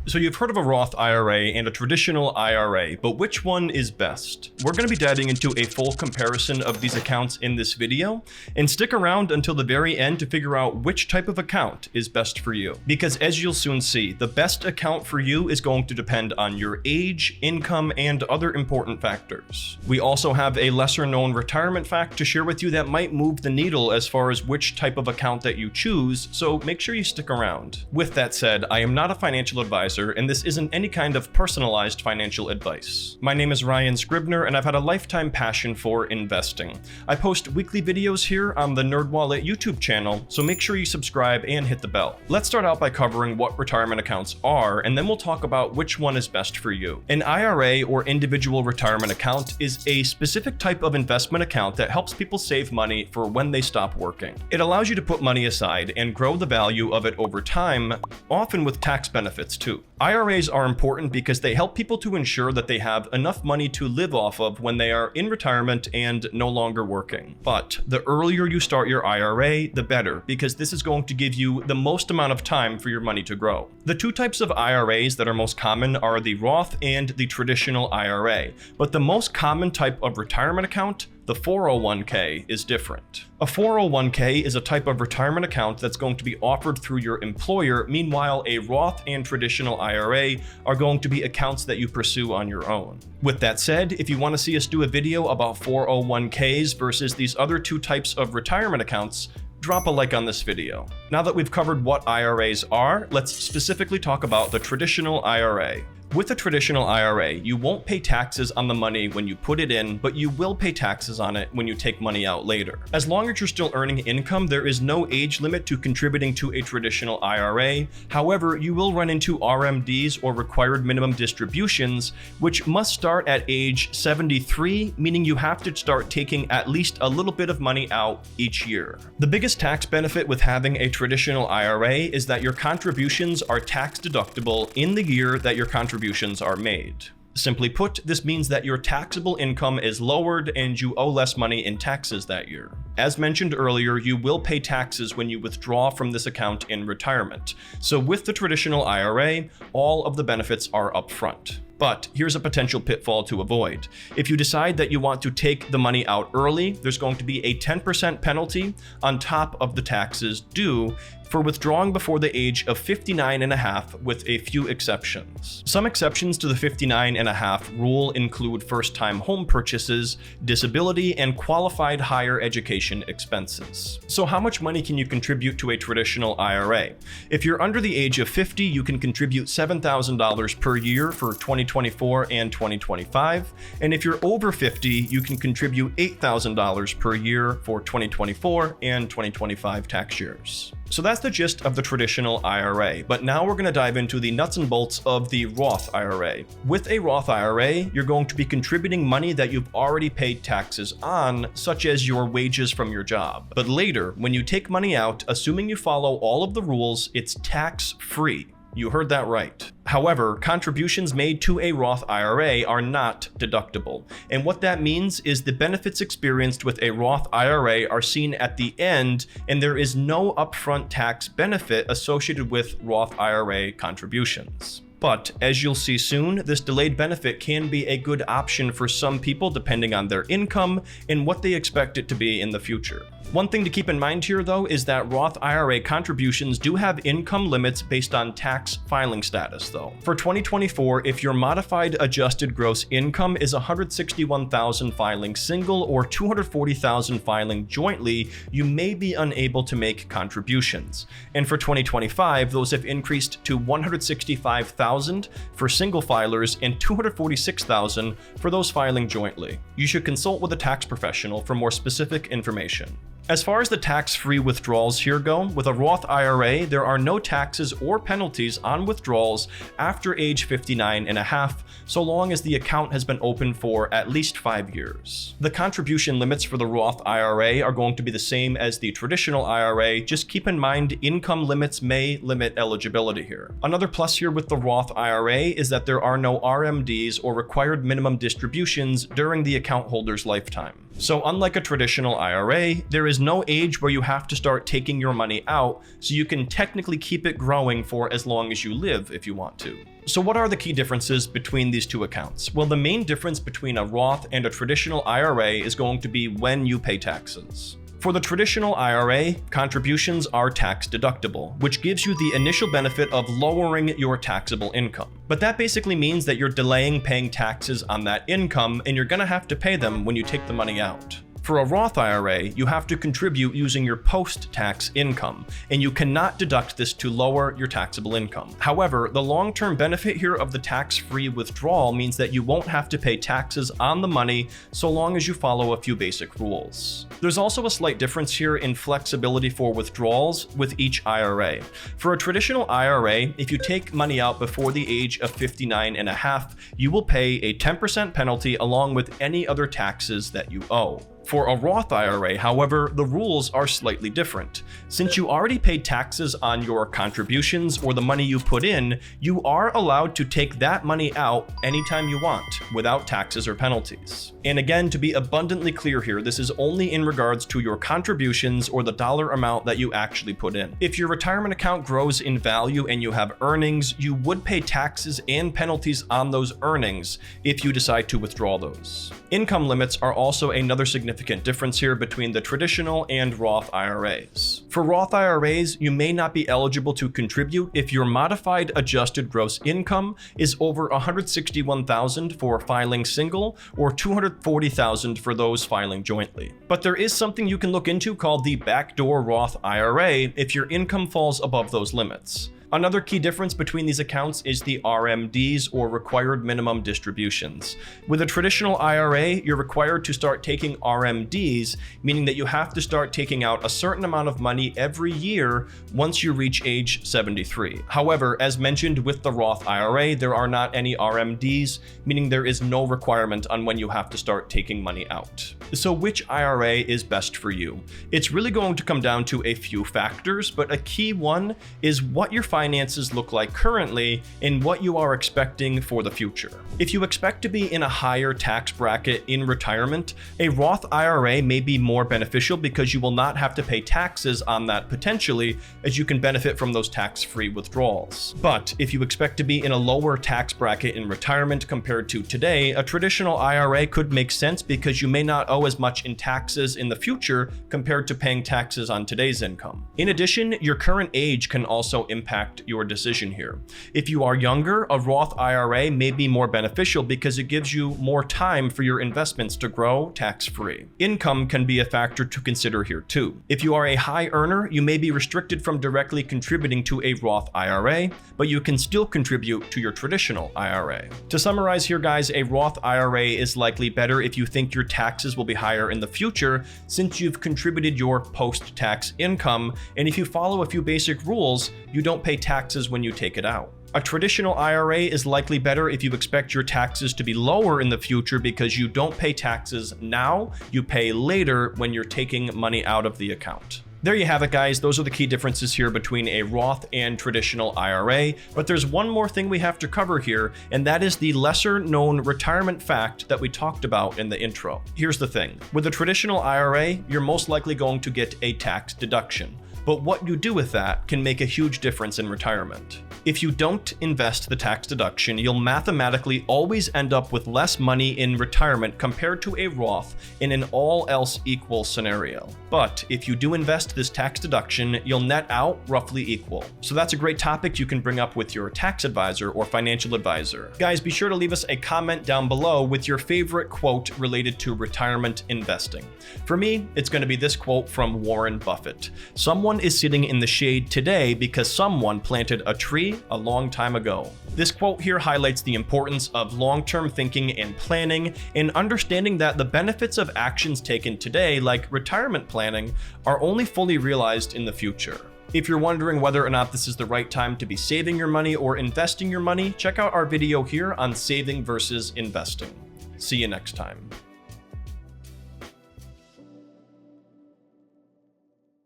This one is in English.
So you've heard of a Roth IRA and a traditional IRA, but which one is best? We're going to be diving into a full comparison of these accounts in this video, and stick around until the very end to figure out which type of account is best for you. Because as you'll soon see, the best account for you is going to depend on your age, income, and other important factors. We also have a lesser known retirement fact to share with you that might move the needle as far as which type of account that you choose, so make sure you stick around. With that said, I am not a financial advisor, and this isn't any kind of personalized financial advice. My name is Ryan Scribner, and I've had a lifetime passion for investing. I post weekly videos here on the NerdWallet YouTube channel, so make sure you subscribe and hit the bell. Let's start out by covering what retirement accounts are, and then we'll talk about which one is best for you. An IRA, or individual retirement account, is a specific type of investment account that helps people save money for when they stop working. It allows you to put money aside and grow the value of it over time, often with tax benefits too. IRAs are important because they help people to ensure that they have enough money to live off of when they are in retirement and no longer working. But the earlier you start your IRA, the better, because this is going to give you the most amount of time for your money to grow. The two types of IRAs that are most common are the Roth and the traditional IRA, but the most common type of retirement account, the 401k, is different. A 401k is a type of retirement account that's going to be offered through your employer. Meanwhile, a Roth and traditional IRA are going to be accounts that you pursue on your own. With that said, if you want to see us do a video about 401ks versus these other two types of retirement accounts, drop a like on this video. Now that we've covered what IRAs are, let's specifically talk about the traditional IRA. With a traditional IRA, you won't pay taxes on the money when you put it in, but you will pay taxes on it when you take money out later. As long as you're still earning income, there is no age limit to contributing to a traditional IRA. However, you will run into RMDs, or required minimum distributions, which must start at age 73, meaning you have to start taking at least a little bit of money out each year. The biggest tax benefit with having a traditional IRA is that your contributions are tax deductible in the year that your contributions are made. Simply put, this means that your taxable income is lowered and you owe less money in taxes that year. As mentioned earlier, you will pay taxes when you withdraw from this account in retirement. So with the traditional IRA, all of the benefits are upfront. But here's a potential pitfall to avoid. If you decide that you want to take the money out early, there's going to be a 10% penalty on top of the taxes due for withdrawing before the age of 59 and a half, with a few exceptions. Some exceptions to the 59 and a half rule include first-time home purchases, disability, and qualified higher education expenses. So how much money can you contribute to a traditional IRA? If you're under the age of 50, you can contribute $7,000 per year for 2024 and 2025. And if you're over 50, you can contribute $8,000 per year for 2024 and 2025 tax years. So that's the gist of the traditional IRA, but now we're going to dive into the nuts and bolts of the Roth IRA. With a Roth IRA, you're going to be contributing money that you've already paid taxes on, such as your wages from your job. But later, when you take money out, assuming you follow all of the rules, it's tax-free. You heard that right. However, contributions made to a Roth IRA are not deductible. And what that means is the benefits experienced with a Roth IRA are seen at the end, and there is no upfront tax benefit associated with Roth IRA contributions. But as you'll see soon, this delayed benefit can be a good option for some people depending on their income and what they expect it to be in the future. One thing to keep in mind here, though, is that Roth IRA contributions do have income limits based on tax filing status, though. For 2024, if your modified adjusted gross income is $161,000 filing single or $240,000 filing jointly, you may be unable to make contributions. And for 2025, those have increased to $165,000 for single filers and $246,000 for those filing jointly. You should consult with a tax professional for more specific information. As far as the tax-free withdrawals here go, with a Roth IRA, there are no taxes or penalties on withdrawals after age 59 and a half, so long as the account has been open for at least 5 years. The contribution limits for the Roth IRA are going to be the same as the traditional IRA. Just keep in mind income limits may limit eligibility here. Another plus here with the Roth IRA is that there are no RMDs or required minimum distributions during the account holder's lifetime. So unlike a traditional IRA, there is no age where you have to start taking your money out, so you can technically keep it growing for as long as you live if you want to. So what are the key differences between these two accounts? Well, the main difference between a Roth and a traditional IRA is going to be when you pay taxes. For the traditional IRA, contributions are tax deductible, which gives you the initial benefit of lowering your taxable income. But that basically means that you're delaying paying taxes on that income, and you're gonna have to pay them when you take the money out. For a Roth IRA, you have to contribute using your post-tax income, and you cannot deduct this to lower your taxable income. However, the long-term benefit here of the tax-free withdrawal means that you won't have to pay taxes on the money so long as you follow a few basic rules. There's also a slight difference here in flexibility for withdrawals with each IRA. For a traditional IRA, if you take money out before the age of 59 and a half, you will pay a 10% penalty along with any other taxes that you owe. For a Roth IRA, however, the rules are slightly different. Since you already paid taxes on your contributions or the money you put in, you are allowed to take that money out anytime you want, without taxes or penalties. And again, to be abundantly clear here, this is only in regards to your contributions or the dollar amount that you actually put in. If your retirement account grows in value and you have earnings, you would pay taxes and penalties on those earnings if you decide to withdraw those. Income limits are also another significant difference here between the traditional and Roth IRAs. For Roth IRAs, you may not be eligible to contribute if your modified adjusted gross income is over $161,000 for filing single or $240,000 for those filing jointly. But there is something you can look into called the backdoor Roth IRA if your income falls above those limits. Another key difference between these accounts is the RMDs, or required minimum distributions. With a traditional IRA, you're required to start taking RMDs, meaning that you have to start taking out a certain amount of money every year once you reach age 73. However, as mentioned with the Roth IRA, there are not any RMDs, meaning there is no requirement on when you have to start taking money out. So which IRA is best for you? It's really going to come down to a few factors, but a key one is what your finances look like currently and what you are expecting for the future. If you expect to be in a higher tax bracket in retirement, a Roth IRA may be more beneficial because you will not have to pay taxes on that potentially, as you can benefit from those tax-free withdrawals. But if you expect to be in a lower tax bracket in retirement compared to today, a traditional IRA could make sense because you may not owe as much in taxes in the future compared to paying taxes on today's income. In addition, your current age can also impact your decision here. If you are younger, a Roth IRA may be more beneficial because it gives you more time for your investments to grow tax-free. Income can be a factor to consider here too. If you are a high earner, you may be restricted from directly contributing to a Roth IRA, but you can still contribute to your traditional IRA. To summarize here, guys, a Roth IRA is likely better if you think your taxes will be higher in the future, since you've contributed your post-tax income, and if you follow a few basic rules, you don't pay taxes when you take it out. A traditional IRA is likely better if you expect your taxes to be lower in the future because you don't pay taxes now, you pay later when you're taking money out of the account. There you have it, guys. Those are the key differences here between a Roth and traditional IRA. But there's one more thing we have to cover here, and that is the lesser known retirement fact that we talked about in the intro. Here's the thing. With a traditional IRA, you're most likely going to get a tax deduction. But what you do with that can make a huge difference in retirement. If you don't invest the tax deduction, you'll mathematically always end up with less money in retirement compared to a Roth in an all else equal scenario. But if you do invest this tax deduction, you'll net out roughly equal. So that's a great topic you can bring up with your tax advisor or financial advisor. Guys, be sure to leave us a comment down below with your favorite quote related to retirement investing. For me, it's going to be this quote from Warren Buffett. Someone is sitting in the shade today because someone planted a tree a long time ago. This quote here highlights the importance of long-term thinking and planning, and understanding that the benefits of actions taken today, like retirement planning, are only fully realized in the future. If you're wondering whether or not this is the right time to be saving your money or investing your money, check out our video here on saving versus investing. See you next time.